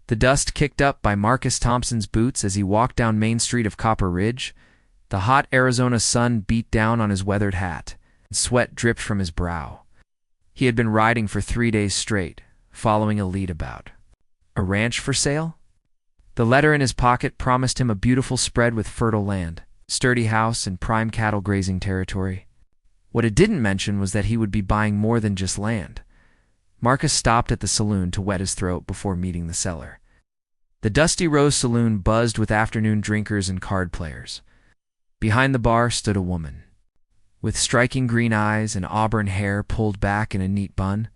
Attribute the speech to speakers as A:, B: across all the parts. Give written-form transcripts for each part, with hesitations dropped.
A: The dust kicked up by Marcus Thompson's boots as he walked down Main Street of Copper Ridge. The hot Arizona sun beat down on his weathered hat, and sweat dripped from his brow. He had been riding for 3 days straight, following a lead about. A ranch for sale? The letter in his pocket promised him a beautiful spread with fertile land, sturdy house, and prime cattle grazing territory. What it didn't mention was that he would be buying more than just land. Marcus stopped at the saloon to wet his throat before meeting the seller. The Dusty Rose Saloon buzzed with afternoon drinkers and card players. Behind the bar stood a woman. With striking green eyes and auburn hair pulled back in a neat bun,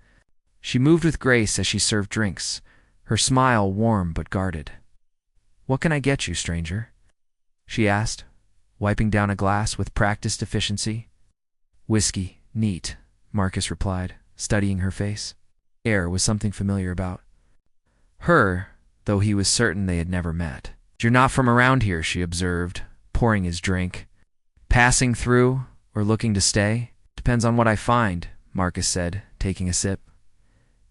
A: she moved with grace as she served drinks, her smile warm but guarded. "What can I get you, stranger?" she asked, wiping down a glass with practiced efficiency. "Whiskey, neat," Marcus replied, studying her face. Air was something familiar about her, though he was certain they had never met. "You're not from around here," she observed, pouring his drink. "Passing through, or looking to stay? Depends on what I find," Marcus said, taking a sip.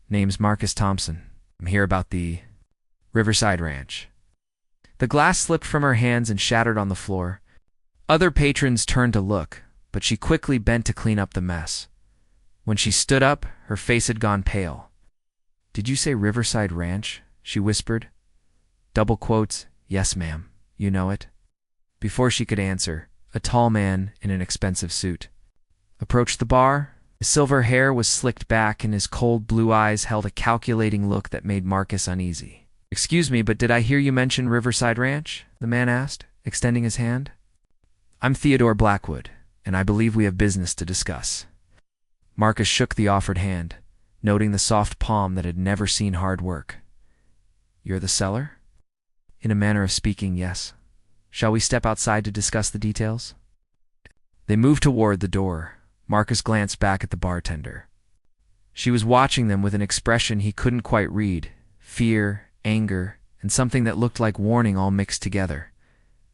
A: "Name's Marcus Thompson. I'm here about the Riverside Ranch." The glass slipped from her hands and shattered on the floor. Other patrons turned to look, but she quickly bent to clean up the mess. When she stood up, her face had gone pale. "Did you say Riverside Ranch?" she whispered. Double quotes, "Yes, ma'am. You know it." Before she could answer, a tall man in an expensive suit approached the bar. His silver hair was slicked back and his cold blue eyes held a calculating look that made Marcus uneasy. "Excuse me, but did I hear you mention Riverside Ranch?" the man asked, extending his hand. "I'm Theodore Blackwood, and I believe we have business to discuss." Marcus shook the offered hand, noting the soft palm that had never seen hard work. "You're the seller?" "In a manner of speaking, yes. Shall we step outside to discuss the details?" They moved toward the door. Marcus glanced back at the bartender. She was watching them with an expression he couldn't quite read, fear, anger, and something that looked like warning all mixed together.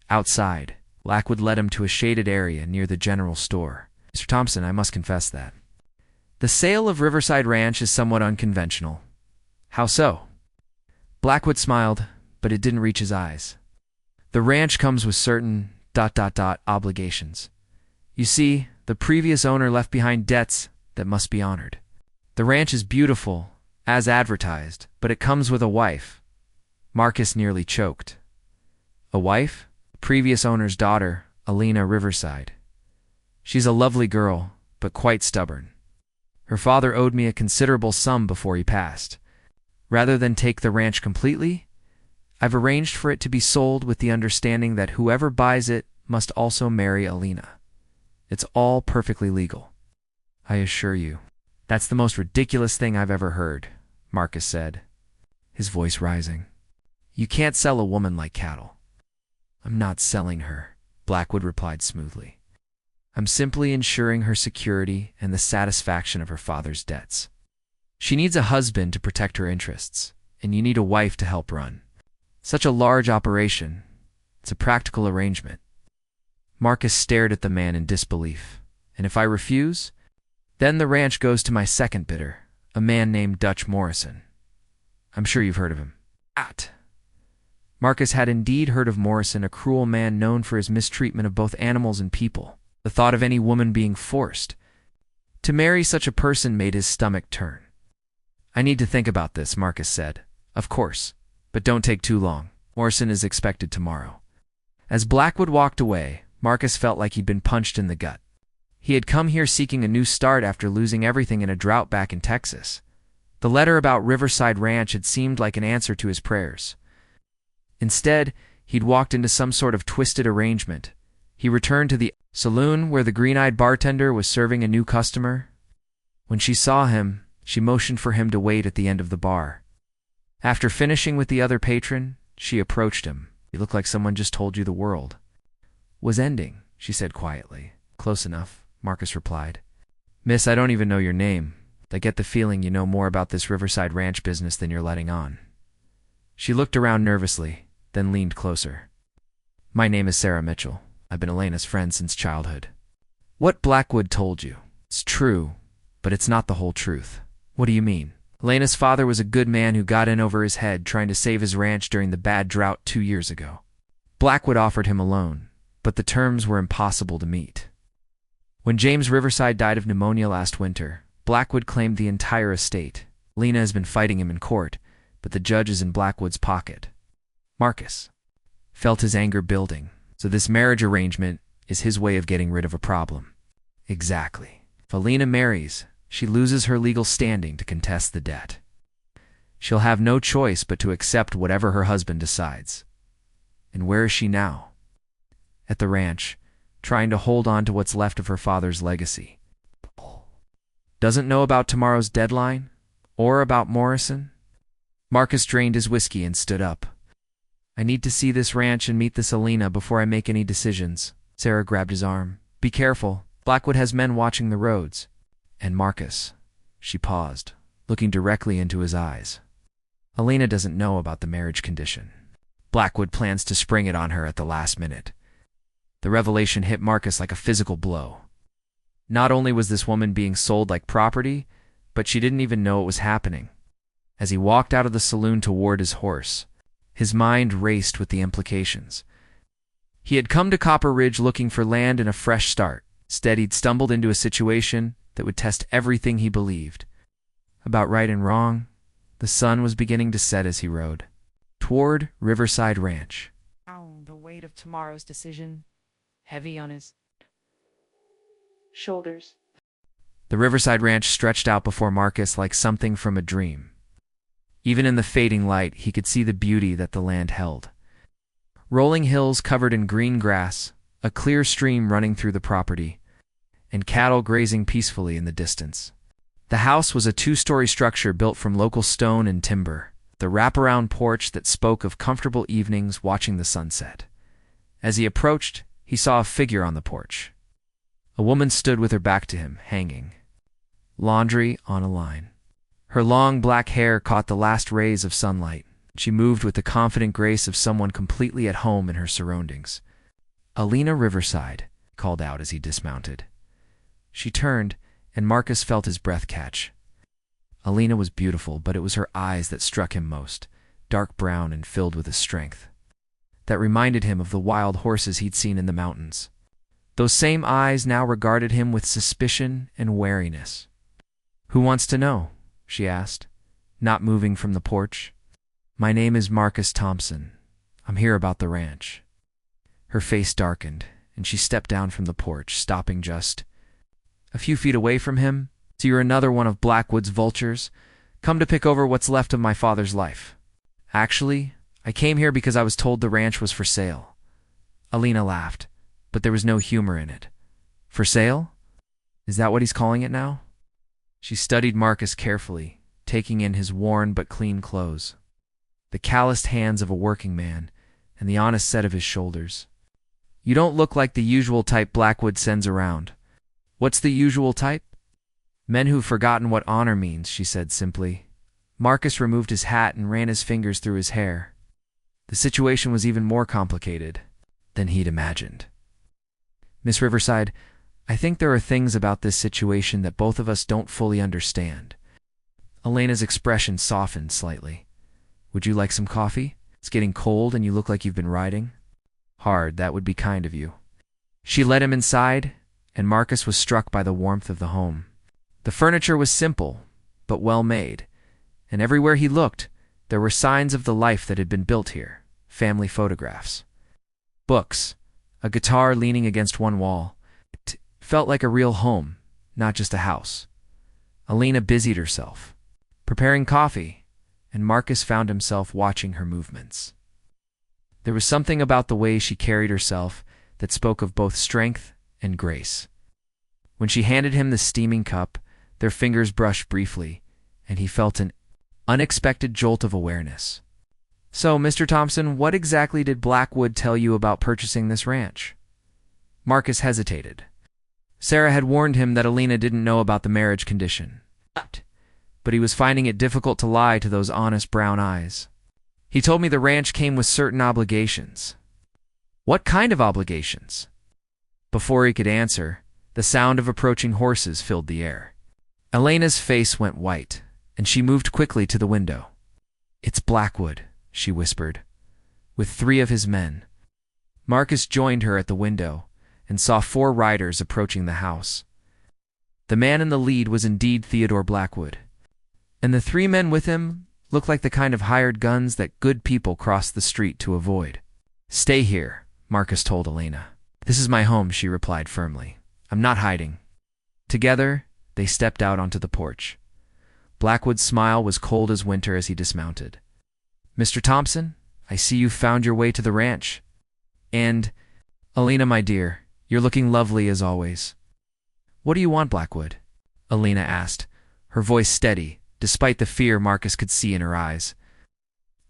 A: Outside, Blackwood led him to a shaded area near the general store. "Mr. Thompson, I must confess that the sale of Riverside Ranch is somewhat unconventional." "How so?" Blackwood smiled, but it didn't reach his eyes. "The ranch comes with certain ... obligations. You see, the previous owner left behind debts that must be honored. The ranch is beautiful, as advertised, but it comes with a wife." Marcus nearly choked. "A wife?" "The previous owner's daughter, Alina Riverside. She's a lovely girl, but quite stubborn. Her father owed me a considerable sum before he passed. Rather than take the ranch completely, I've arranged for it to be sold with the understanding that whoever buys it must also marry Alina. It's all perfectly legal." "I assure you, that's the most ridiculous thing I've ever heard," Marcus said, his voice rising. "You can't sell a woman like cattle." "I'm not selling her," Blackwood replied smoothly. "I'm simply ensuring her security and the satisfaction of her father's debts. She needs a husband to protect her interests, and you need a wife to help run such a large operation. It's a practical arrangement." Marcus stared at the man in disbelief. "And if I refuse? Then the ranch goes to my second bidder, a man named Dutch Morrison. I'm sure you've heard of him." Marcus had indeed heard of Morrison, a cruel man known for his mistreatment of both animals and people. The thought of any woman being forced to marry such a person made his stomach turn. "I need to think about this," Marcus said. "Of course, but don't take too long. Morrison is expected tomorrow." As Blackwood walked away, Marcus felt like he'd been punched in the gut. He had come here seeking a new start after losing everything in a drought back in Texas. The letter about Riverside Ranch had seemed like an answer to his prayers. Instead, he'd walked into some sort of twisted arrangement. He returned to the saloon where the green-eyed bartender was serving a new customer. When she saw him, she motioned for him to wait at the end of the bar. After finishing with the other patron, she approached him. "You look like someone just told you the world was ending," she said quietly. "Close enough," Marcus replied. "Miss, I don't even know your name. I get the feeling you know more about this Riverside Ranch business than you're letting on." She looked around nervously, then leaned closer. "My name is Sarah Mitchell. I've been Elena's friend since childhood." "What Blackwood told you? It's true, but it's not the whole truth." "What do you mean?" Elena's father was a good man who got in over his head trying to save his ranch during the bad drought 2 years ago. Blackwood offered him a loan, but the terms were impossible to meet. When James Riverside died of pneumonia last winter, Blackwood claimed the entire estate. Elena has been fighting him in court, but the judge is in Blackwood's pocket. Marcus felt his anger building, so this marriage arrangement is his way of getting rid of a problem. Exactly. If Elena marries, she loses her legal standing to contest the debt. She'll have no choice but to accept whatever her husband decides. And where is she now? At the ranch, trying to hold on to what's left of her father's legacy. Doesn't know about tomorrow's deadline? Or about Morrison? Marcus drained his whiskey and stood up. I need to see this ranch and meet this Elena before I make any decisions. Sarah grabbed his arm. Be careful. Blackwood has men watching the roads. And Marcus. She paused, looking directly into his eyes. Elena doesn't know about the marriage condition. Blackwood plans to spring it on her at the last minute. The revelation hit Marcus like a physical blow. Not only was this woman being sold like property, but she didn't even know it was happening. As he walked out of the saloon toward his horse, his mind raced with the implications. He had come to Copper Ridge looking for land and a fresh start. Instead, he'd stumbled into a situation that would test everything he believed. About right and wrong, the sun was beginning to set as he rode toward Riverside Ranch.
B: The weight of tomorrow's decision, heavy on his shoulders.
A: The Riverside Ranch stretched out before Marcus like something from a dream. Even in the fading light, he could see the beauty that the land held. Rolling hills covered in green grass, a clear stream running through the property, and cattle grazing peacefully in the distance. The house was a two-story structure built from local stone and timber, the wraparound porch that spoke of comfortable evenings watching the sunset. As he approached, he saw a figure on the porch. A woman stood with her back to him, hanging. Laundry on a line. Her long black hair caught the last rays of sunlight. She moved with the confident grace of someone completely at home in her surroundings. Elena Riverside, called out as he dismounted. She turned, and Marcus felt his breath catch. Elena was beautiful, but it was her eyes that struck him most, dark brown and filled with a strength that reminded him of the wild horses he'd seen in the mountains. Those same eyes now regarded him with suspicion and wariness. Who wants to know? She asked, not moving from the porch. My name is Marcus Thompson. I'm here about the ranch. Her face darkened, and she stepped down from the porch, stopping just a few feet away from him. So you're another one of Blackwood's vultures, come to pick over what's left of my father's life. Actually, I came here because I was told the ranch was for sale. Elena laughed, but there was no humor in it. For sale? Is that what he's calling it now? She studied Marcus carefully, taking in his worn but clean clothes, the calloused hands of a working man, and the honest set of his shoulders. You don't look like the usual type Blackwood sends around. What's the usual type? Men who've forgotten what honor means, she said simply. Marcus removed his hat and ran his fingers through his hair. The situation was even more complicated than he'd imagined. Miss Riverside, I think there are things about this situation that both of us don't fully understand. Elena's expression softened slightly. Would you like some coffee? It's getting cold and you look like you've been riding. Hard, that would be kind of you. She led him inside, and Marcus was struck by the warmth of the home. The furniture was simple, but well made, and everywhere he looked, there were signs of the life that had been built here. Family photographs, books, a guitar leaning against one wall. It felt like a real home, not just a house. Elena busied herself, preparing coffee, and Marcus found himself watching her movements. There was something about the way she carried herself that spoke of both strength and grace. When she handed him the steaming cup, their fingers brushed briefly, and he felt an unexpected jolt of awareness. So, Mr. Thompson, what exactly did Blackwood tell you about purchasing this ranch? Marcus hesitated. Sarah had warned him that Elena didn't know about the marriage condition, but he was finding it difficult to lie to those honest brown eyes. He told me the ranch came with certain obligations. What kind of obligations? Before he could answer, the sound of approaching horses filled the air. Elena's face went white, and she moved quickly to the window. "It's Blackwood," she whispered, "with 3 of his men." Marcus joined her at the window and saw 4 riders approaching the house. The man in the lead was indeed Theodore Blackwood, and the 3 men with him looked like the kind of hired guns that good people cross the street to avoid. "Stay here," Marcus told Elena. "This is my home," she replied firmly. "I'm not hiding." Together, they stepped out onto the porch. Blackwood's smile was cold as winter as he dismounted. "Mr. Thompson, I see you've found your way to the ranch. And, Elena, my dear, you're looking lovely as always." "What do you want, Blackwood?" Elena asked, her voice steady, despite the fear Marcus could see in her eyes.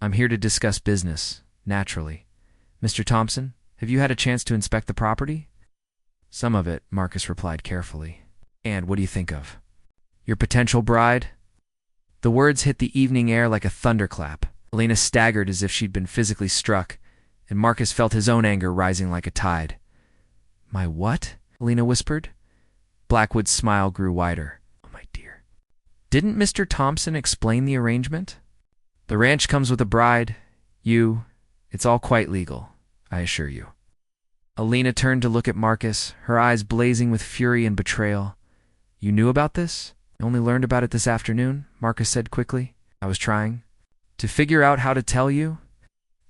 A: "I'm here to discuss business, naturally. Mr. Thompson, have you had a chance to inspect the property?" "Some of it," Marcus replied carefully. "And what do you think of your potential bride?" The words hit the evening air like a thunderclap. Elena staggered as if she'd been physically struck, and Marcus felt his own anger rising like a tide. "My what?" Elena whispered. Blackwood's smile grew wider. "Oh, my dear. Didn't Mr. Thompson explain the arrangement? The ranch comes with a bride. It's all quite legal, I assure you." Elena turned to look at Marcus, her eyes blazing with fury and betrayal. "You knew about this? I only learned about it this afternoon," Marcus said quickly. "I was trying to figure out how to tell you."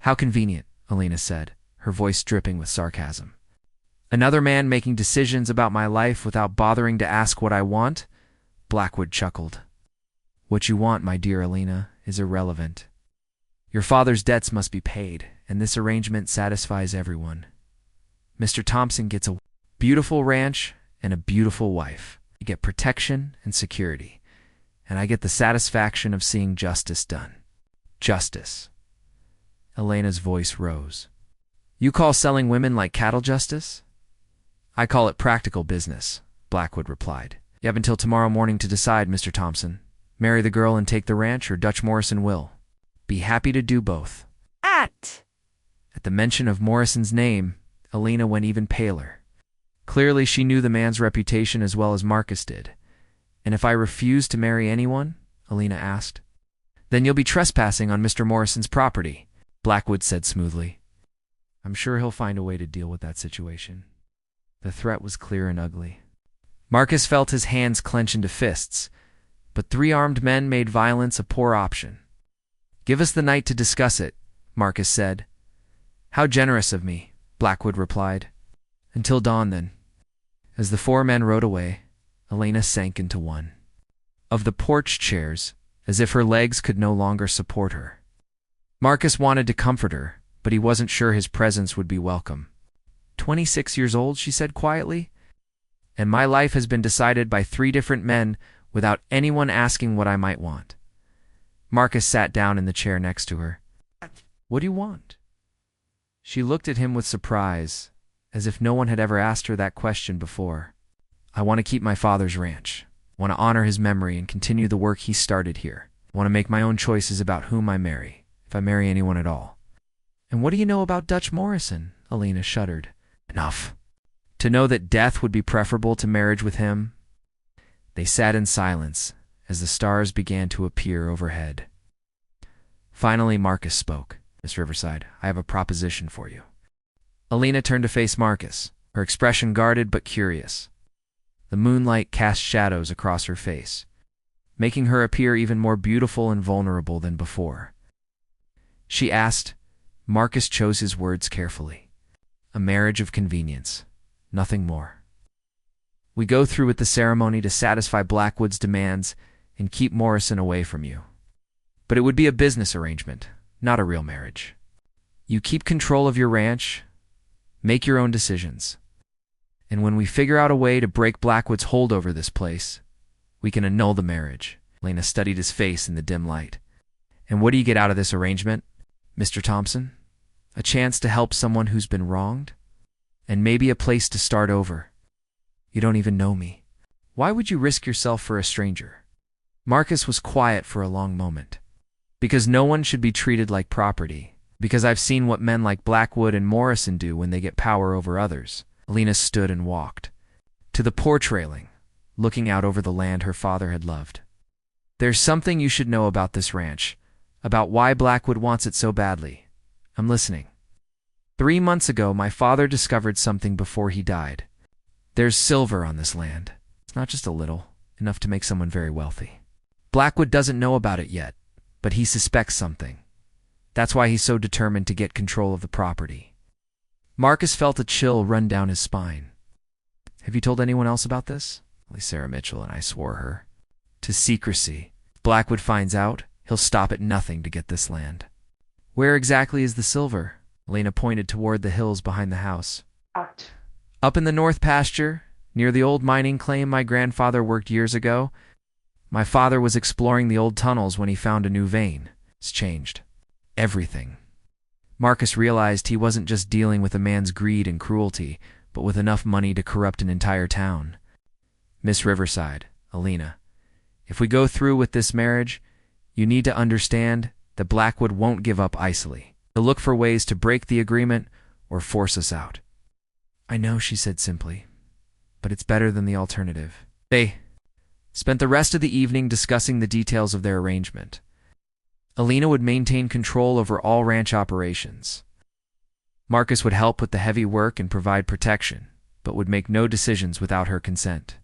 A: "How convenient," Elena said, her voice dripping with sarcasm. "Another man making decisions about my life without bothering to ask what I want?" Blackwood chuckled. "What you want, my dear Elena, is irrelevant. Your father's debts must be paid, and this arrangement satisfies everyone. Mr. Thompson gets a beautiful ranch and a beautiful wife. You get protection and security, and I get the satisfaction of seeing justice done." "Justice." Elena's voice rose. "You call selling women like cattle justice?" "I call it practical business," Blackwood replied. "You have until tomorrow morning to decide, Mr. Thompson. Marry the girl and take the ranch, or Dutch Morrison will. Be happy to do both."
B: At
A: At the mention of Morrison's name, Elena went even paler. Clearly she knew the man's reputation as well as Marcus did. "And if I refuse to marry anyone?" Elena asked. "Then you'll be trespassing on Mr. Morrison's property," Blackwood said smoothly. "I'm sure he'll find a way to deal with that situation." The threat was clear and ugly. Marcus felt his hands clench into fists, but 3 armed men made violence a poor option. "Give us the night to discuss it," Marcus said. "How generous of me," Blackwood replied. "Until dawn, then." As the 4 men rode away, Elena sank into one of the porch chairs, as if her legs could no longer support her. Marcus wanted to comfort her, but he wasn't sure his presence would be welcome. 26 years old, she said quietly, "and my life has been decided by 3 different men without anyone asking what I might want." Marcus sat down in the chair next to her. "What do you want?" She looked at him with surprise, as if no one had ever asked her that question before. "I want to keep my father's ranch. I want to honor his memory and continue the work he started here. I want to make my own choices about whom I marry, if I marry anyone at all." "And what do you know about Dutch Morrison?" Elena shuddered. "Enough. To know that death would be preferable to marriage with him." They sat in silence as the stars began to appear overhead. Finally, Marcus spoke. "Miss Riverside, I have a proposition for you." Elena turned to face Marcus, her expression guarded but curious. The moonlight cast shadows across her face, making her appear even more beautiful and vulnerable than before. She asked. Marcus chose his words carefully. "A marriage of convenience, nothing more. We go through with the ceremony to satisfy Blackwood's demands and keep Morrison away from you. But it would be a business arrangement, not a real marriage. You keep control of your ranch, make your own decisions. And when we figure out a way to break Blackwood's hold over this place, we can annul the marriage." Elena studied his face in the dim light. "And what do you get out of this arrangement, Mr. Thompson? A chance to help someone who's been wronged? And maybe a place to start over. You don't even know me. Why would you risk yourself for a stranger?" Marcus was quiet for a long moment. "Because no one should be treated like property. Because I've seen what men like Blackwood and Morrison do when they get power over others." Elena stood and walked to the porch railing, looking out over the land her father had loved. There's something you should know about this ranch, about why Blackwood wants it so badly. I'm listening. 3 months ago, my father discovered something before he died. There's silver on this land. It's not just a little, enough to make someone very wealthy. Blackwood doesn't know about it yet, but he suspects something. That's why he's so determined to get control of the property. Marcus felt a chill run down his spine. Have you told anyone else about this? Only Sarah Mitchell and I swore her to secrecy. If Blackwood finds out, he'll stop at nothing to get this land. Where exactly is the silver? Elena pointed toward the hills behind the house. Up in the north pasture, near the old mining claim my grandfather worked years ago. My father was exploring the old tunnels when he found a new vein. It's changed everything. Marcus realized he wasn't just dealing with a man's greed and cruelty, but with enough money to corrupt an entire town. Miss Riverside, Elena, if we go through with this marriage, you need to understand that Blackwood won't give up easily. He'll look for ways to break the agreement or force us out. I know, she said simply, but it's better than the alternative. They spent the rest of the evening discussing the details of their arrangement. Elena would maintain control over all ranch operations. Marcus would help with the heavy work and provide protection, but would make no decisions without her consent.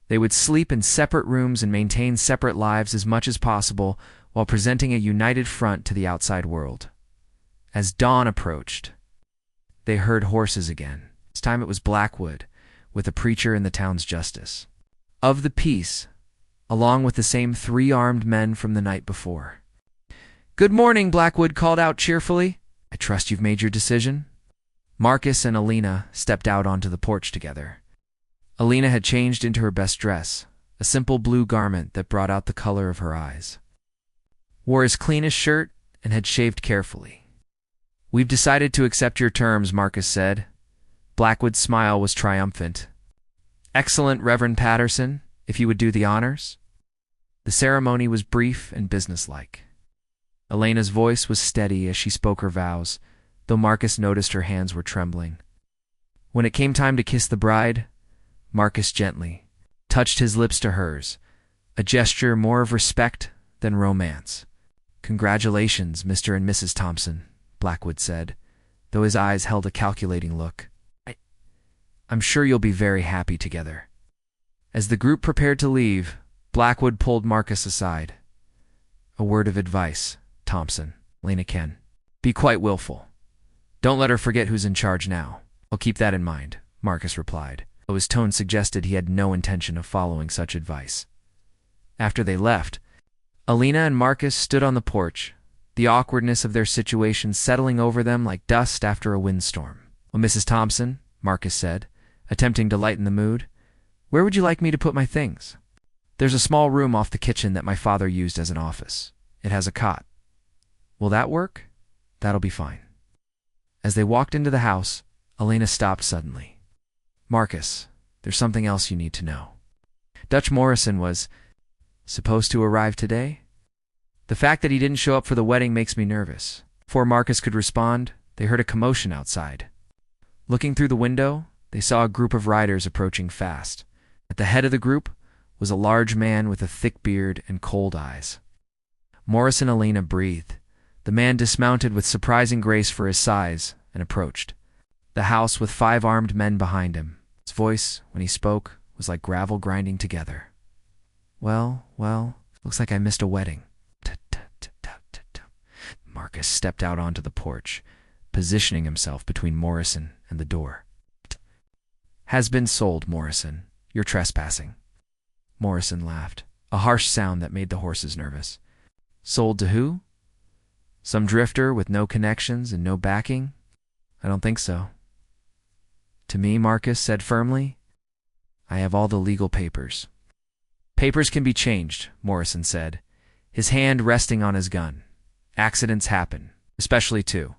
A: They would sleep in separate rooms and maintain separate lives as much as possible while presenting a united front to the outside world. As dawn approached, they heard horses again. This time it was Blackwood, with a preacher and the town's justice. Of the peace, along with the same 3 armed men from the night before. Good morning, Blackwood called out cheerfully. I trust you've made your decision? Marcus and Elena stepped out onto the porch together. Elena had changed into her best dress, a simple blue garment that brought out the color of her eyes. Wore his cleanest shirt and had shaved carefully. We've decided to accept your terms, Marcus said. Blackwood's smile was triumphant. Excellent, Reverend Patterson, if you would do the honors. The ceremony was brief and businesslike. Elena's voice was steady as she spoke her vows, though Marcus noticed her hands were trembling. When it came time to kiss the bride, Marcus gently touched his lips to hers, a gesture more of respect than romance. Congratulations, Mr. and Mrs. Thompson, Blackwood said, though his eyes held a calculating look. I'm sure you'll be very happy together. As the group prepared to leave, Blackwood pulled Marcus aside. A word of advice, Thompson, Lena Ken. Be quite willful. Don't let her forget who's in charge now. I'll keep that in mind, Marcus replied, though his tone suggested he had no intention of following such advice. After they left, Elena and Marcus stood on the porch, the awkwardness of their situation settling over them like dust after a windstorm. Well, Mrs. Thompson, Marcus said, attempting to lighten the mood, where would you like me to put my things? There's a small room off the kitchen that my father used as an office. It has a cot. Will that work? That'll be fine. As they walked into the house, Elena stopped suddenly. Marcus, there's something else you need to know. Dutch Morrison was supposed to arrive today? The fact that he didn't show up for the wedding makes me nervous. Before Marcus could respond, they heard a commotion outside. Looking through the window, they saw a group of riders approaching fast. At the head of the group was a large man with a thick beard and cold eyes. Morris and Elena breathed. The man dismounted with surprising grace for his size and approached. The house with 5 armed men behind him. His voice, when he spoke, was like gravel grinding together. Well, looks like I missed a wedding. Marcus stepped out onto the porch, positioning himself between Morrison and the door. Has been sold, Morrison. You're trespassing. Morrison laughed, a harsh sound that made the horses nervous. Sold to who? Some drifter with no connections and no backing? I don't think so. To me, Marcus said firmly, I have all the legal papers. Papers can be changed, Morrison said, his hand resting on his gun. Accidents happen, especially two.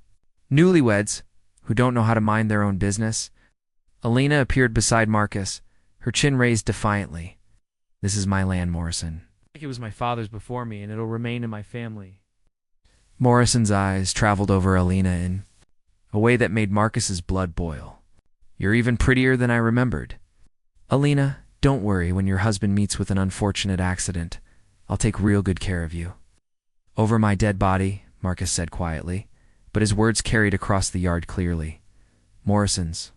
A: Newlyweds, who don't know how to mind their own business. Elena appeared beside Marcus, her chin raised defiantly. This is my land, Morrison. It was my father's before me, and it'll remain in my family. Morrison's eyes traveled over Elena in a way that made Marcus's blood boil. You're even prettier than I remembered. Elena, don't worry when your husband meets with an unfortunate accident. I'll take real good care of you." "Over my dead body," Marcus said quietly, but his words carried across the yard clearly. Morrison's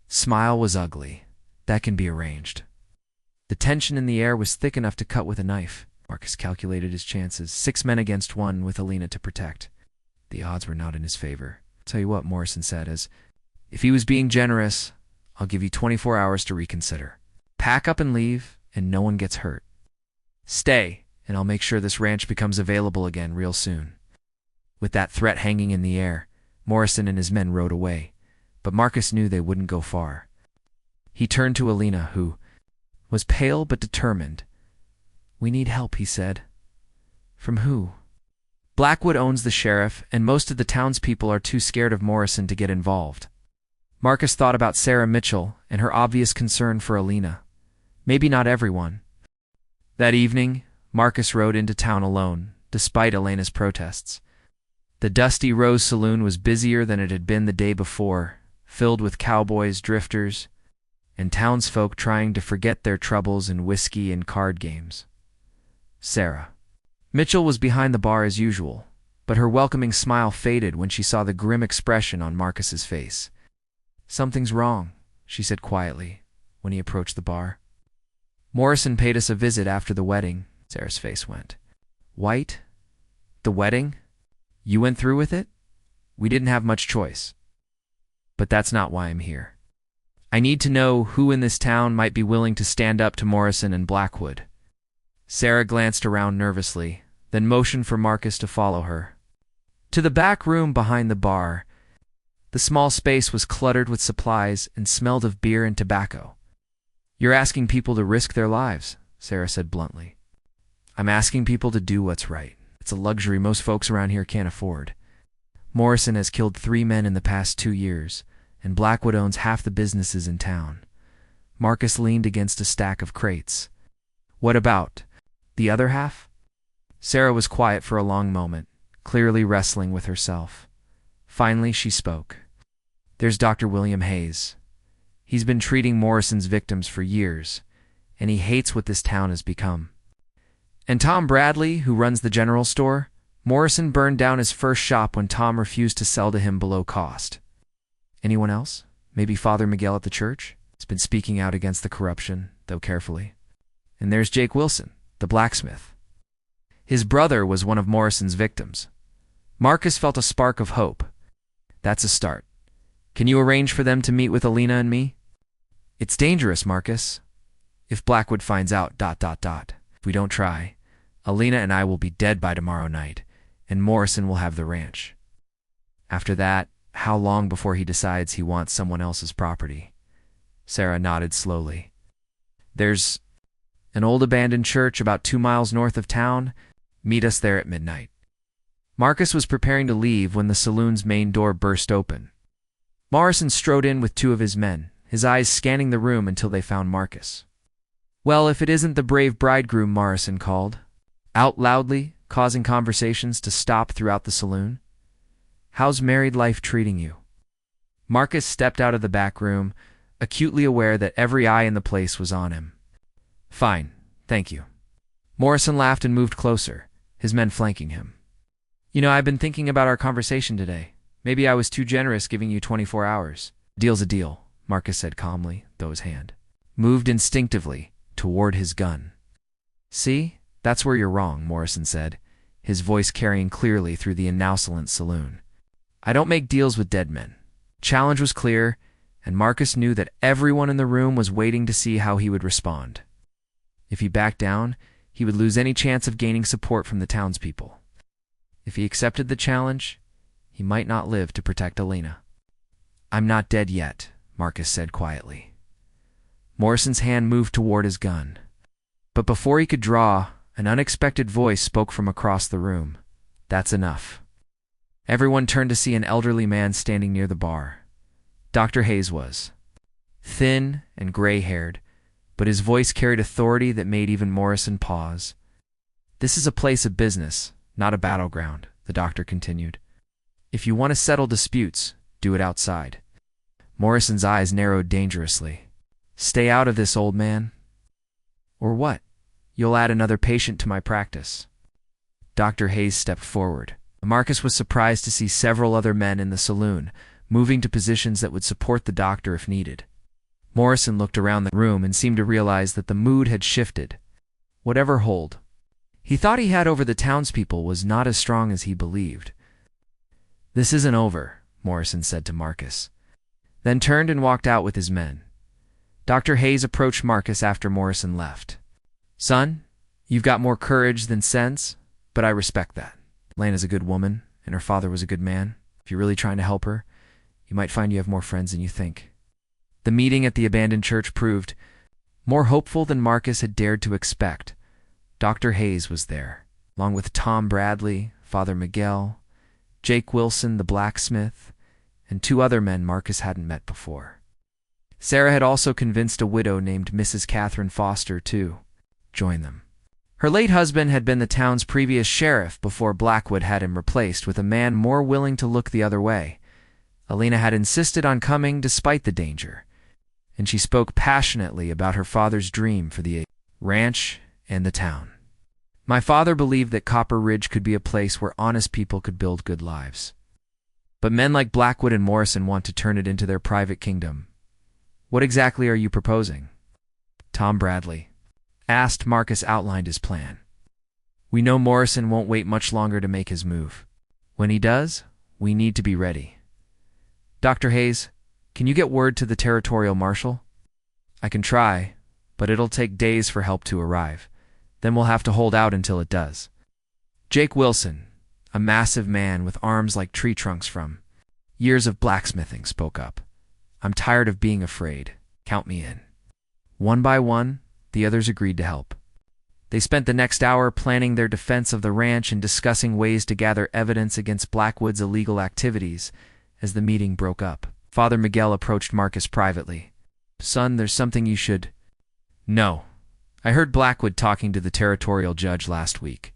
A: smile was ugly. "That can be arranged." The tension in the air was thick enough to cut with a knife. Marcus calculated his chances. 6 men against 1 with Alina to protect. The odds were not in his favor. "Tell you what," Morrison said, as if he was being generous, "I'll give you 24 hours to reconsider. Pack up and leave, and no one gets hurt. Stay, and I'll make sure this ranch becomes available again real soon." With that threat hanging in the air, Morrison and his men rode away, but Marcus knew they wouldn't go far. He turned to Alina, who was pale but determined. "We need help," he said. "From who?" "Blackwood owns the sheriff, and most of the townspeople are too scared of Morrison to get involved." Marcus thought about Sarah Mitchell and her obvious concern for Alina. Maybe not everyone. That evening, Marcus rode into town alone, despite Elena's protests. The dusty Rose Saloon was busier than it had been the day before, filled with cowboys, drifters, and townsfolk trying to forget their troubles in whiskey and card games. Sarah Mitchell was behind the bar as usual, but her welcoming smile faded when she saw the grim expression on Marcus's face. "Something's wrong," she said quietly when he approached the bar. "Morrison paid us a visit after the wedding." Sarah's face went white. "The wedding? You went through with it?" "We didn't have much choice. But that's not why I'm here. I need to know who in this town might be willing to stand up to Morrison and Blackwood." Sarah glanced around nervously, then motioned for Marcus to follow her. To the back room behind the bar. The small space was cluttered with supplies and smelled of beer and tobacco. "You're asking people to risk their lives," Sarah said bluntly. "I'm asking people to do what's right. It's a luxury most folks around here can't afford. Morrison has killed 3 men in the past 2 years, and Blackwood owns half the businesses in town." Marcus leaned against a stack of crates. "What about the other half?" Sarah was quiet for a long moment, clearly wrestling with herself. Finally, she spoke. "There's Dr. William Hayes. He's been treating Morrison's victims for years, and he hates what this town has become. And Tom Bradley, who runs the general store. Morrison burned down his first shop when Tom refused to sell to him below cost. Anyone else? Maybe Father Miguel at the church? He's been speaking out against the corruption, though carefully. And there's Jake Wilson, the blacksmith. His brother was one of Morrison's victims." Marcus felt a spark of hope. "That's a start. Can you arrange for them to meet with Alina and me?" "It's dangerous, Marcus. If Blackwood finds out, ... If we don't try, Alina and I will be dead by tomorrow night, and Morrison will have the ranch. After that, how long before he decides he wants someone else's property?" Sarah nodded slowly. "There's an old abandoned church about 2 miles north of town. Meet us there at midnight." Marcus was preparing to leave when the saloon's main door burst open. Morrison strode in with 2 of his men, his eyes scanning the room until they found Marcus. "Well, if it isn't the brave bridegroom," Morrison called, out loudly, causing conversations to stop throughout the saloon. "How's married life treating you?" Marcus stepped out of the back room, acutely aware that every eye in the place was on him. "Fine, thank you." Morrison laughed and moved closer, his men flanking him. "You know, I've been thinking about our conversation today. Maybe I was too generous giving you 24 hours. Deal's a deal," Marcus said calmly, though his hand moved instinctively toward his gun. "See? That's where you're wrong," Morrison said, his voice carrying clearly through the innocent saloon. "I don't make deals with dead men." Challenge was clear, and Marcus knew that everyone in the room was waiting to see how he would respond. If he backed down, he would lose any chance of gaining support from the townspeople. If he accepted the challenge, he might not live to protect Alina. "I'm not dead yet," Marcus said quietly. Morrison's hand moved toward his gun. But before he could draw, an unexpected voice spoke from across the room. "That's enough." Everyone turned to see an elderly man standing near the bar. Dr. Hayes was thin and gray-haired, but his voice carried authority that made even Morrison pause. "This is a place of business, not a battleground," the doctor continued. "If you want to settle disputes, do it outside." Morrison's eyes narrowed dangerously. "Stay out of this, old man." "Or what? you'll add another patient to my practice." Dr. Hayes stepped forward. Marcus was surprised to see several other men in the saloon, moving to positions that would support the doctor if needed. Morrison looked around the room and seemed to realize that the mood had shifted. Whatever hold he thought he had over the townspeople was not as strong as he believed. "This isn't over," Morrison said to Marcus, then turned and walked out with his men. Dr. Hayes approached Marcus after Morrison left. "Son, you've got more courage than sense, but I respect that. Lena's a good woman, and her father was a good man. If you're really trying to help her, you might find you have more friends than you think." The meeting at the abandoned church proved more hopeful than Marcus had dared to expect. Dr. Hayes was there, along with Tom Bradley, Father Miguel, Jake Wilson, the blacksmith, and 2 other men Marcus hadn't met before. Sarah had also convinced a widow named Mrs. Catherine Foster to join them. Her late husband had been the town's previous sheriff before Blackwood had him replaced with a man more willing to look the other way. Alina had insisted on coming despite the danger, and she spoke passionately about her father's dream for the ranch and the town. "My father believed that Copper Ridge could be a place where honest people could build good lives. But men like Blackwood and Morrison want to turn it into their private kingdom. What exactly are you proposing?" Tom Bradley asked. Marcus outlined his plan. "We know Morrison won't wait much longer to make his move. When he does, we need to be ready. Dr. Hayes, can you get word to the territorial marshal?" "I can try, but it'll take days for help to arrive. Then we'll have to hold out until it does." Jake Wilson, a massive man with arms like tree trunks from years of blacksmithing, spoke up. "I'm tired of being afraid. Count me in." One by one, the others agreed to help. They spent the next hour planning their defense of the ranch and discussing ways to gather evidence against Blackwood's illegal activities. As the meeting broke up, Father Miguel approached Marcus privately. "Son, there's something you should know. I heard Blackwood talking to the territorial judge last week.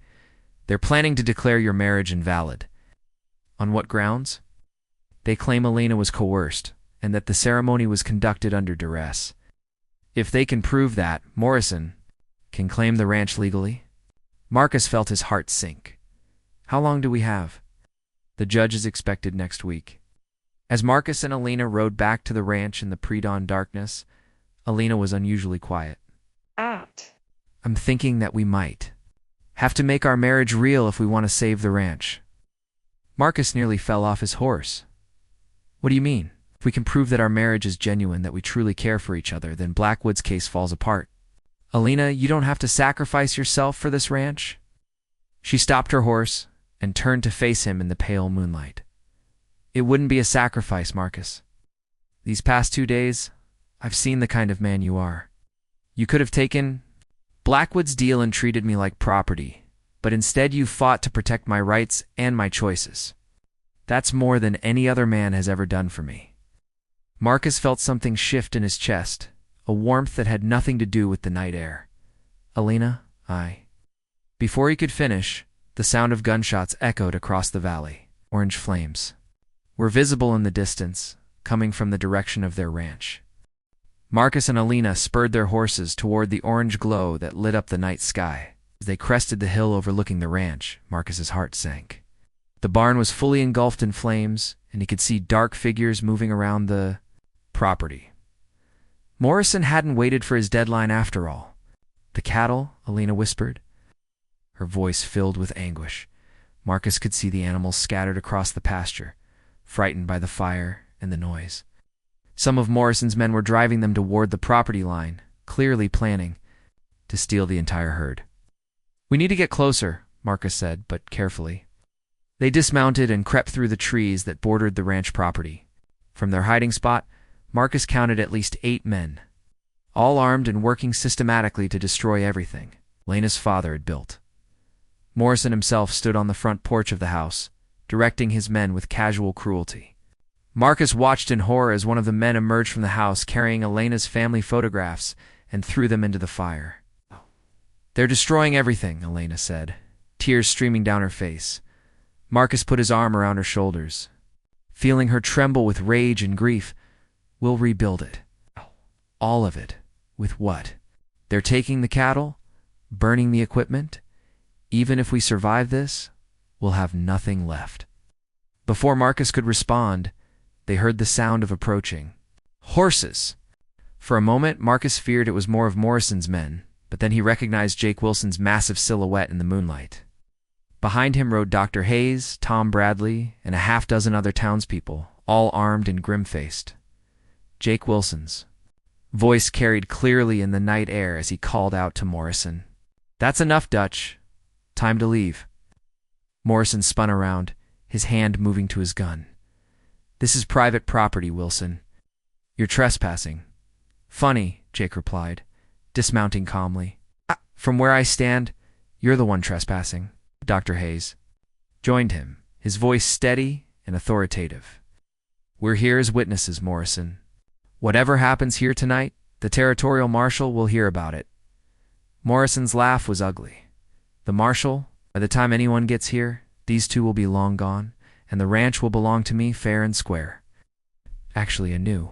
A: They're planning to declare your marriage invalid." "On what grounds?" "They claim Elena was coerced, and that the ceremony was conducted under duress. If they can prove that, Morrison can claim the ranch legally." Marcus felt his heart sink. "How long do we have?" "The judge is expected next week." As Marcus and Elena rode back to the ranch in the pre-dawn darkness, Elena was unusually quiet. "I'm thinking that we might have to make our marriage real if we want to save the ranch." Marcus nearly fell off his horse. "What do you mean? If we can prove that our marriage is genuine, that we truly care for each other, then Blackwood's case falls apart." "Elena, you don't have to sacrifice yourself for this ranch." She stopped her horse and turned to face him in the pale moonlight. "It wouldn't be a sacrifice, Marcus. These past 2 days, I've seen the kind of man you are. You could have taken Blackwood's deal and treated me like property, but instead you fought to protect my rights and my choices. That's more than any other man has ever done for me." Marcus felt something shift in his chest, a warmth that had nothing to do with the night air. "Elena, Before he could finish, the sound of gunshots echoed across the valley. Orange flames were visible in the distance, coming from the direction of their ranch. Marcus and Elena spurred their horses toward the orange glow that lit up the night sky. As they crested the hill overlooking the ranch, Marcus's heart sank. The barn was fully engulfed in flames, and he could see dark figures moving around the property. Morrison hadn't waited for his deadline after all. "The cattle," Elena whispered, her voice filled with anguish. Marcus could see the animals scattered across the pasture, frightened by the fire and the noise. Some of Morrison's men were driving them toward the property line, clearly planning to steal the entire herd. "We need to get closer," Marcus said, but carefully. They dismounted and crept through the trees that bordered the ranch property. From their hiding spot, Marcus counted at least 8 men, all armed and working systematically to destroy everything Lena's father had built. Morrison himself stood on the front porch of the house, directing his men with casual cruelty. Marcus watched in horror as one of the men emerged from the house carrying Elena's family photographs and threw them into the fire. "They're destroying everything," Elena said, tears streaming down her face. Marcus put his arm around her shoulders, feeling her tremble with rage and grief. "We'll rebuild it. All of it. With what? They're taking the cattle, burning the equipment. Even if we survive this, we'll have nothing left. Before Marcus could respond, they heard the sound of approaching horses. For a moment, Marcus feared it was more of Morrison's men, but then he recognized Jake Wilson's massive silhouette in the moonlight. Behind him rode Dr. Hayes, Tom Bradley, and a half-dozen other townspeople, all armed and grim-faced. Jake Wilson's voice carried clearly in the night air as he called out to Morrison. "That's enough, Dutch. Time to leave." Morrison spun around, his hand moving to his gun. "This is private property, Wilson. You're trespassing." "Funny," Jake replied, dismounting calmly. "From where I stand, you're the one trespassing." Dr. Hayes joined him, his voice steady and authoritative. "We're here as witnesses, Morrison. Whatever happens here tonight, the territorial marshal will hear about it." Morrison's laugh was ugly. "The marshal? By the time anyone gets here, these two will be long gone, and the ranch will belong to me fair and square." Actually, a new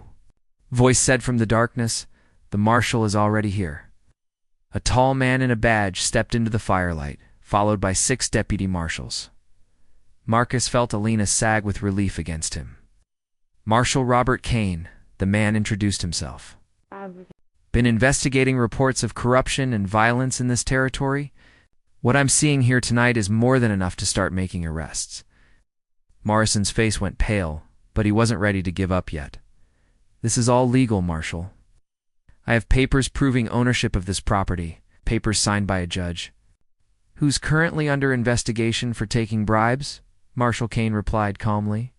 A: voice said from the darkness, "The marshal is already here." A tall man in a badge stepped into the firelight, followed by 6 deputy marshals. Marcus felt Alina sag with relief against him. "Marshal Robert Kane," the man introduced himself. "Been investigating reports of corruption and violence in this territory. What I'm seeing here tonight is more than enough to start making arrests." Morrison's face went pale, but he wasn't ready to give up yet. "This is all legal, Marshal. I have papers proving ownership of this property, papers signed by a judge." "Who's currently under investigation for taking bribes?" Marshal Kane replied calmly.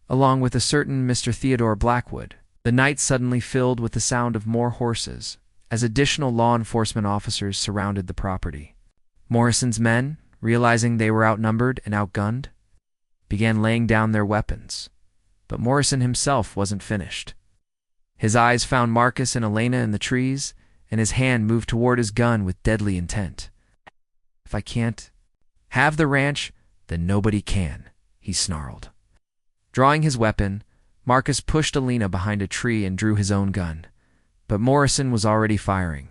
A: "Along with a certain Mr. Theodore Blackwood." The night suddenly filled with the sound of more horses, as additional law enforcement officers surrounded the property. Morrison's men, realizing they were outnumbered and outgunned, began laying down their weapons. But Morrison himself wasn't finished. His eyes found Marcus and Elena in the trees, and his hand moved toward his gun with deadly intent. "If I can't have the ranch, then nobody can," he snarled. Drawing his weapon, Marcus pushed Elena behind a tree and drew his own gun. But Morrison was already firing.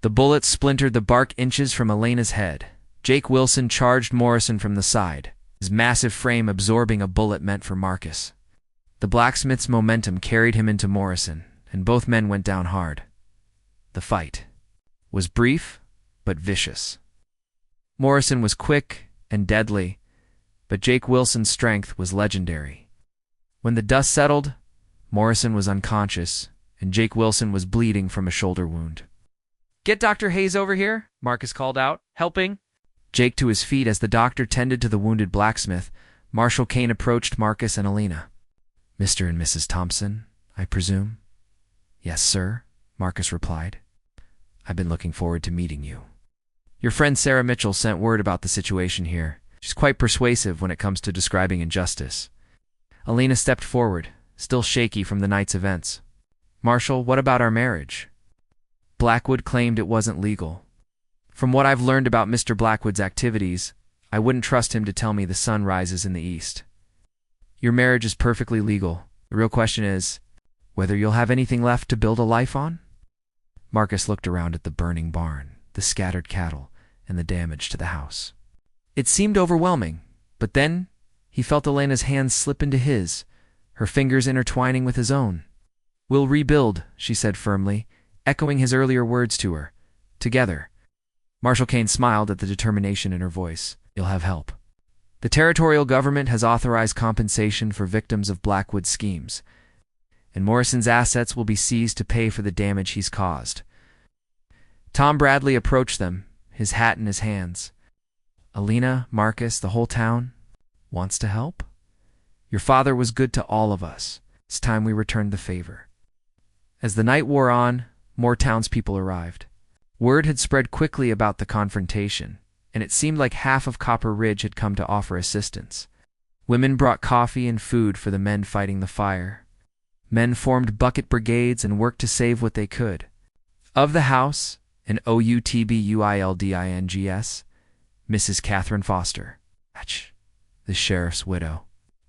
A: The bullet splintered the bark inches from Elena's head. Jake Wilson charged Morrison from the side, his massive frame absorbing a bullet meant for Marcus. The blacksmith's momentum carried him into Morrison, and both men went down hard. The fight was brief, but vicious. Morrison was quick and deadly, but Jake Wilson's strength was legendary. When the dust settled, Morrison was unconscious, and Jake Wilson was bleeding from a shoulder wound. "Get Dr. Hayes over here," Marcus called out, helping. Jake to his feet as the doctor tended to the wounded blacksmith, Marshal Kane approached Marcus and Elena. "Mr. and Mrs. Thompson, I presume?" "Yes, sir," Marcus replied. "I've been looking forward to meeting you. Your friend Sarah Mitchell sent word about the situation here. She's quite persuasive when it comes to describing injustice." Elena stepped forward, still shaky from the night's events. "Marshal, what about our marriage?" "Blackwood claimed it wasn't legal. From what I've learned about Mr. Blackwood's activities, I wouldn't trust him to tell me the sun rises in the east. Your marriage is perfectly legal. The real question is whether you'll have anything left to build a life on?" Marcus looked around at the burning barn, the scattered cattle, and the damage to the house. It seemed overwhelming, but then he felt Elena's hands slip into his, her fingers intertwining with his own. "We'll rebuild," she said firmly, echoing his earlier words to her. "Together." Marshal Kane smiled at the determination in her voice. "You'll have help. The territorial government has authorized compensation for victims of Blackwood's schemes, and Morrison's assets will be seized to pay for the damage he's caused." Tom Bradley approached them, his hat in his hands. "Elena, Marcus, the whole town wants to help? Your father was good to all of us. It's time we returned the favor." As the night wore on, more townspeople arrived. Word had spread quickly about the confrontation, and it seemed like half of Copper Ridge had come to offer assistance. Women brought coffee and food for the men fighting the fire. Men formed bucket brigades and worked to save what they could. Of the house, an OUTBUILDINGS, Mrs. Catherine Foster, the sheriff's widow,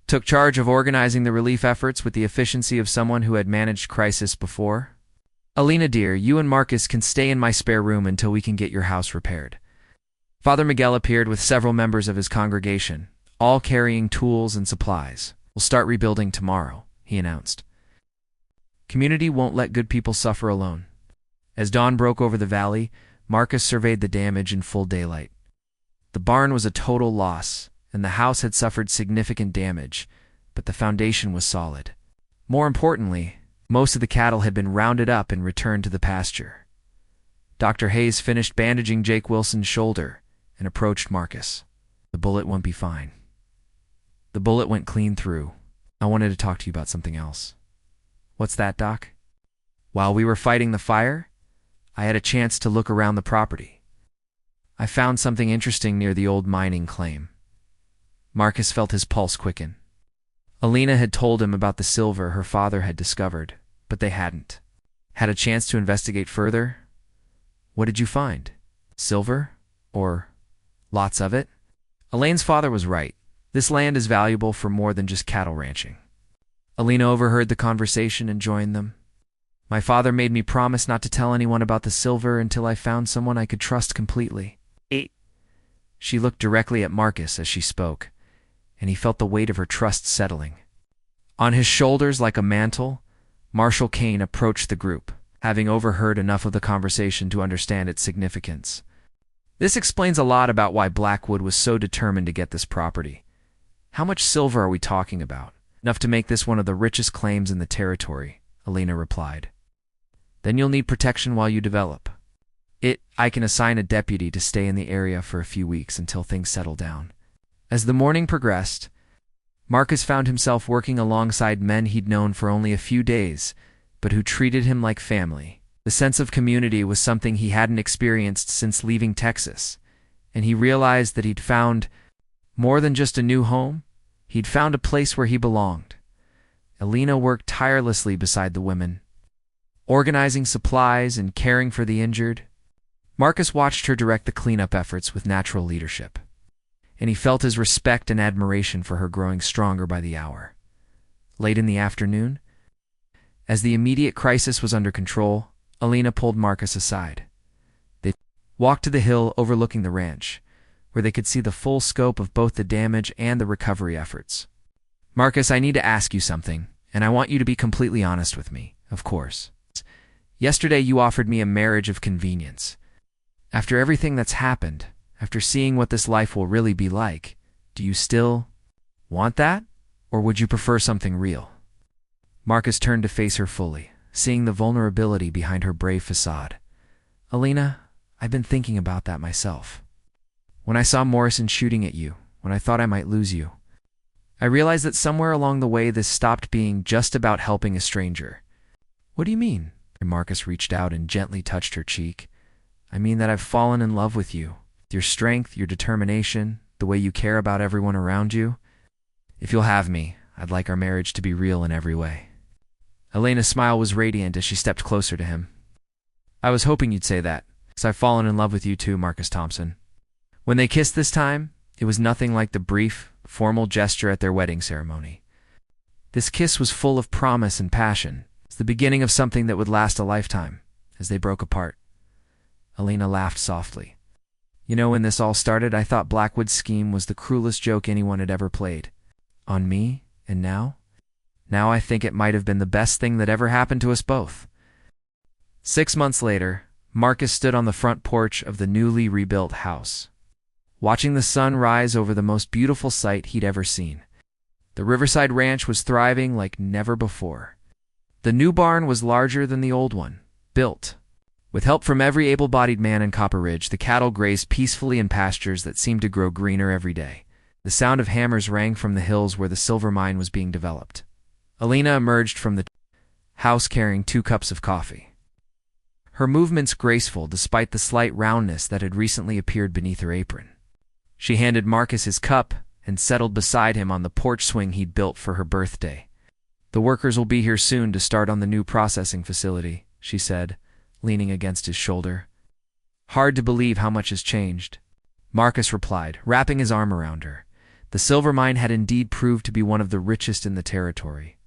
A: took charge of organizing the relief efforts with the efficiency of someone who had managed crisis before. Alina dear, you and Marcus can stay in my spare room until we can get your house repaired. Father Miguel appeared with several members of his congregation, all carrying tools and supplies. We'll start rebuilding tomorrow, he announced. Community won't let good people suffer alone. As dawn broke over the valley, Marcus surveyed the damage in full daylight. The barn was a total loss, and the house had suffered significant damage, but the foundation was solid. More importantly, most of the cattle had been rounded up and returned to the pasture. Dr. Hayes finished bandaging Jake Wilson's shoulder and approached Marcus. The bullet won't be fine. The bullet went clean through. I wanted to talk to you about something else. What's that, Doc? While we were fighting the fire, I had a chance to look around the property. I found something interesting near the old mining claim. Marcus felt his pulse quicken. Alina had told him about the silver her father had discovered, but they hadn't. Had a chance to investigate further? What did you find? Silver? Or lots of it? Elaine's father was right. This land is valuable for more than just cattle ranching. Alina overheard the conversation and joined them. My father made me promise not to tell anyone about the silver until I found someone I could trust completely. She looked directly at Marcus as she spoke, and he felt the weight of her trust settling. On his shoulders like a mantle, Marshal Kane approached the group, having overheard enough of the conversation to understand its significance. This explains a lot about why Blackwood was so determined to get this property. How much silver are we talking about? Enough to make this one of the richest claims in the territory, Alina replied. Then you'll need protection while you develop. I can assign a deputy to stay in the area for a few weeks until things settle down. As the morning progressed, Marcus found himself working alongside men he'd known for only a few days, but who treated him like family. The sense of community was something he hadn't experienced since leaving Texas, and he realized that he'd found more than just a new home. He'd found a place where he belonged. Alina worked tirelessly beside the women, organizing supplies and caring for the injured. Marcus watched her direct the cleanup efforts with natural leadership, and he felt his respect and admiration for her growing stronger by the hour. Late in the afternoon, as the immediate crisis was under control, Alina pulled Marcus aside. They walked to the hill overlooking the ranch, where they could see the full scope of both the damage and the recovery efforts. Marcus, I need to ask you something, and I want you to be completely honest with me, of course. Yesterday you offered me a marriage of convenience. After everything that's happened, after seeing what this life will really be like, do you still want that? Or would you prefer something real? Marcus turned to face her fully, seeing the vulnerability behind her brave facade. Alina, I've been thinking about that myself. When I saw Morrison shooting at you, when I thought I might lose you, I realized that somewhere along the way this stopped being just about helping a stranger. What do you mean? Marcus reached out and gently touched her cheek. I mean that I've fallen in love with you. Your strength, your determination, the way you care about everyone around you. If you'll have me, I'd like our marriage to be real in every way. Elena's smile was radiant as she stepped closer to him. I was hoping you'd say that, because I've fallen in love with you too, Marcus Thompson. When they kissed this time, it was nothing like the brief, formal gesture at their wedding ceremony. This kiss was full of promise and passion. It's the beginning of something that would last a lifetime. As they broke apart, Alina laughed softly. You know, when this all started, I thought Blackwood's scheme was the cruelest joke anyone had ever played. On me, and now? Now I think it might have been the best thing that ever happened to us both. 6 months later, Marcus stood on the front porch of the newly rebuilt house, watching the sun rise over the most beautiful sight he'd ever seen. The Riverside Ranch was thriving like never before. The new barn was larger than the old one, built. With help from every able-bodied man in Copper Ridge, the cattle grazed peacefully in pastures that seemed to grow greener every day. The sound of hammers rang from the hills where the silver mine was being developed. Alina emerged from the house carrying 2 cups of coffee. Her movements graceful despite the slight roundness that had recently appeared beneath her apron. She handed Marcus his cup and settled beside him on the porch swing he'd built for her birthday. The workers will be here soon to start on the new processing facility, she said, leaning against his shoulder. Hard to believe how much has changed, Marcus replied, wrapping his arm around her. The silver mine had indeed proved to be one of the richest in the territory.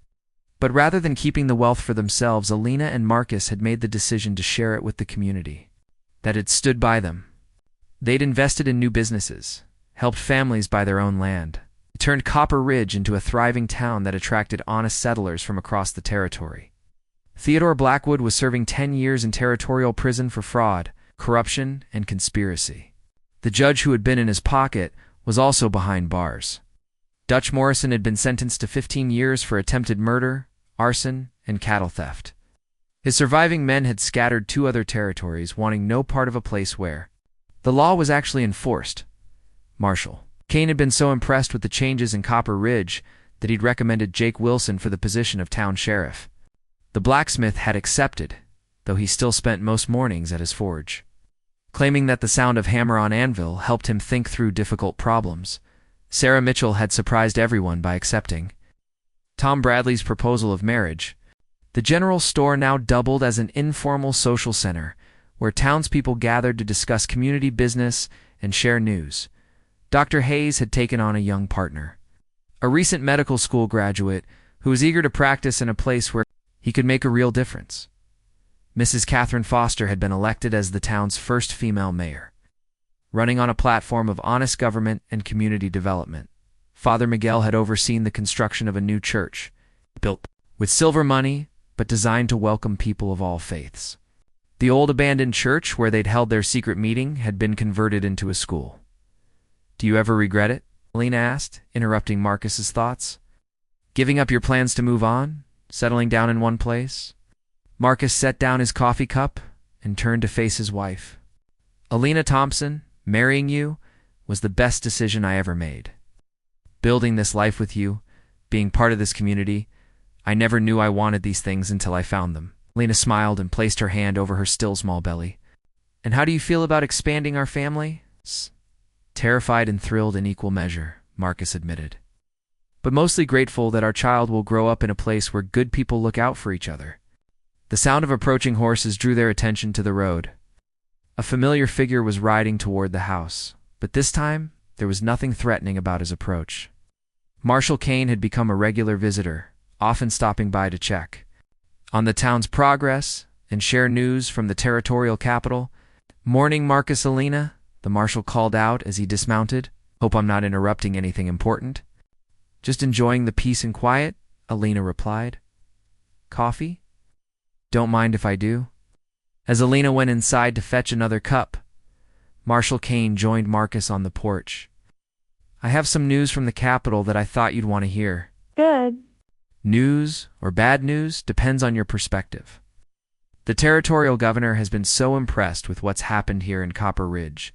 A: But rather than keeping the wealth for themselves, Alina and Marcus had made the decision to share it with the community that had stood by them. They'd invested in new businesses, helped families buy their own land, turned Copper Ridge into a thriving town that attracted honest settlers from across the territory. Theodore Blackwood was serving 10 years in territorial prison for fraud, corruption, and conspiracy. The judge who had been in his pocket was also behind bars. Dutch Morrison had been sentenced to 15 years for attempted murder, arson, and cattle theft. His surviving men had scattered 2 other territories, wanting no part of a place where the law was actually enforced. Marshall Kane had been so impressed with the changes in Copper Ridge that he'd recommended Jake Wilson for the position of town sheriff. The blacksmith had accepted, though he still spent most mornings at his forge. Claiming that the sound of hammer on anvil helped him think through difficult problems, Sarah Mitchell had surprised everyone by accepting Tom Bradley's proposal of marriage. The general store now doubled as an informal social center where townspeople gathered to discuss community business and share news. Dr. Hayes had taken on a young partner, a recent medical school graduate who was eager to practice in a place where he could make a real difference. Mrs. Catherine Foster had been elected as the town's first female mayor, running on a platform of honest government and community development. Father Miguel had overseen the construction of a new church, built with silver money but designed to welcome people of all faiths. The old abandoned church where they'd held their secret meeting had been converted into a school. "Do you ever regret it?" Alina asked, interrupting Marcus's thoughts. "Giving up your plans to move on? Settling down in one place?" Marcus set down his coffee cup and turned to face his wife. "Alina Thompson, marrying you was the best decision I ever made. Building this life with you, being part of this community, I never knew I wanted these things until I found them." Alina smiled and placed her hand over her still small belly. "And how do you feel about expanding our family?" "Terrified and thrilled in equal measure," Marcus admitted. "But mostly grateful that our child will grow up in a place where good people look out for each other." The sound of approaching horses drew their attention to the road. A familiar figure was riding toward the house, but this time there was nothing threatening about his approach. Marshall Kane had become a regular visitor, often stopping by to check on the town's progress and share news from the territorial capital. "Morning, Marcus, Alina," the marshal called out as he dismounted. "Hope I'm not interrupting anything important." "Just enjoying the peace and quiet," Alina replied. "Coffee?" "Don't mind if I do." As Alina went inside to fetch another cup, Marshall Kane joined Marcus on the porch. "I have some news from the capital that I thought you'd want to hear."
C: Good.
A: News or bad news depends on your perspective. The territorial governor has been so impressed with what's happened here in Copper Ridge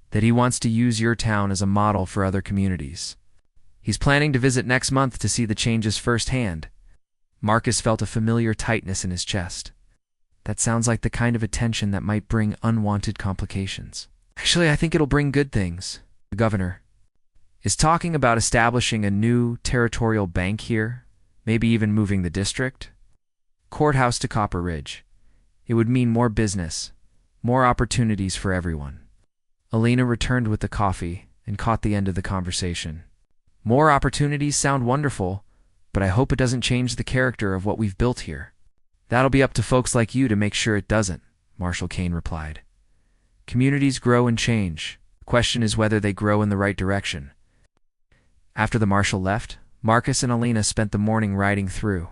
A: that he wants to use your town as a model for other communities. He's planning to visit next month to see the changes firsthand. Marcus felt a familiar tightness in his chest. That sounds like the kind of attention that might bring unwanted complications. "Actually, I think it'll bring good things." The governor is talking about establishing a new territorial bank here, maybe even moving the district courthouse to Copper Ridge. It would mean more business, more opportunities for everyone. Alina returned with the coffee and caught the end of the conversation. "More opportunities sound wonderful, but I hope it doesn't change the character of what we've built here." "That'll be up to folks like you to make sure it doesn't," Marshall Kane replied. "Communities grow and change. The question is whether they grow in the right direction." After the marshal left, Marcus and Alina spent the morning riding through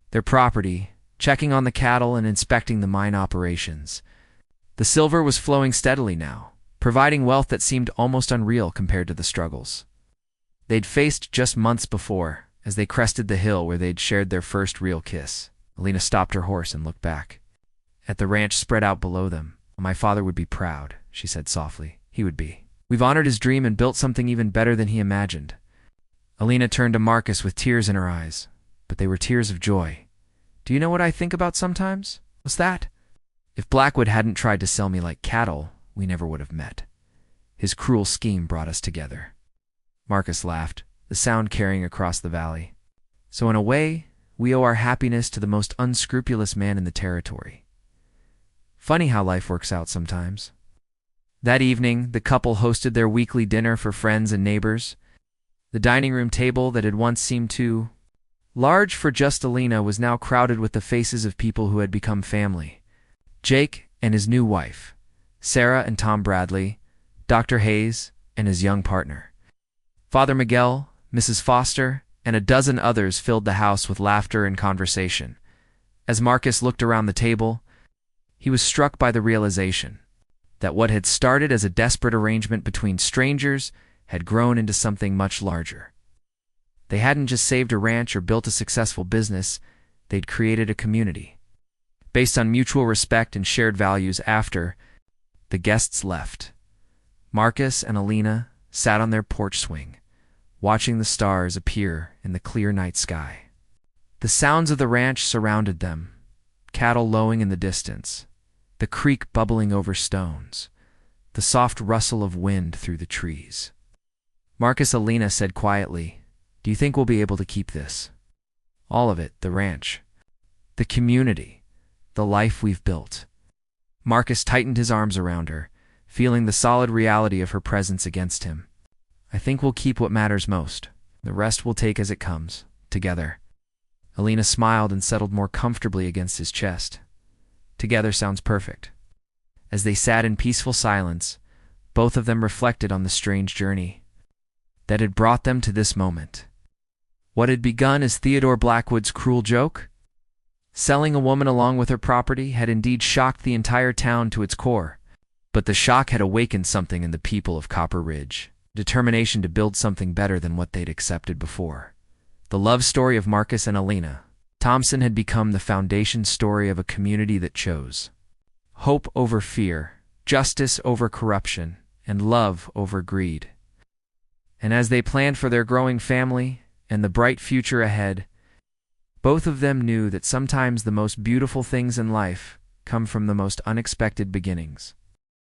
A: their property, checking on the cattle and inspecting the mine operations. The silver was flowing steadily now, providing wealth that seemed almost unreal compared to the struggles they'd faced just months before as they crested the hill where they'd shared their first real kiss. Alina stopped her horse and looked back at the ranch spread out below them. "My father would be proud," she said softly. "He would be. We've honored his dream and built something even better than he imagined." Alina turned to Marcus with tears in her eyes, but they were tears of joy. "Do you know what I think about sometimes?" "What's that?" "If Blackwood hadn't tried to sell me like cattle, we never would have met. His cruel scheme brought us together." Marcus laughed, the sound carrying across the valley. "So in a way, we owe our happiness to the most unscrupulous man in the territory. Funny how life works out sometimes." That evening, the couple hosted their weekly dinner for friends and neighbors. The dining room table that had once seemed too Large for just Alina was now crowded with the faces of people who had become family. Jake and his new wife, Sarah and Tom Bradley, Dr. Hayes and his young partner. Father Miguel, Mrs. Foster, and a dozen others filled the house with laughter and conversation. As Marcus looked around the table, he was struck by the realization that what had started as a desperate arrangement between strangers had grown into something much larger. They hadn't just saved a ranch or built a successful business, they'd created a community. Based on mutual respect and shared values. After the guests left, Marcus and Alina sat on their porch swing, watching the stars appear in the clear night sky. The sounds of the ranch surrounded them, cattle lowing in the distance, the creek bubbling over stones, the soft rustle of wind through the trees. Alina said quietly, "Do you think we'll be able to keep this? All of it, the ranch, the community, the life we've built." Marcus tightened his arms around her, feeling the solid reality of her presence against him. "I think we'll keep what matters most. The rest we'll take as it comes, together." Alina smiled and settled more comfortably against his chest. Together sounds perfect. As they sat in peaceful silence, both of them reflected on the strange journey that had brought them to this moment. What had begun as Theodore Blackwood's cruel joke, selling a woman along with her property, had indeed shocked the entire town to its core. But the shock had awakened something in the people of Copper Ridge, determination to build something better than what they'd accepted before. The love story of Marcus and Alina Thompson had become the foundation story of a community that chose hope over fear, justice over corruption, and love over greed. And as they planned for their growing family and the bright future ahead, both of them knew that sometimes the most beautiful things in life come from the most unexpected beginnings.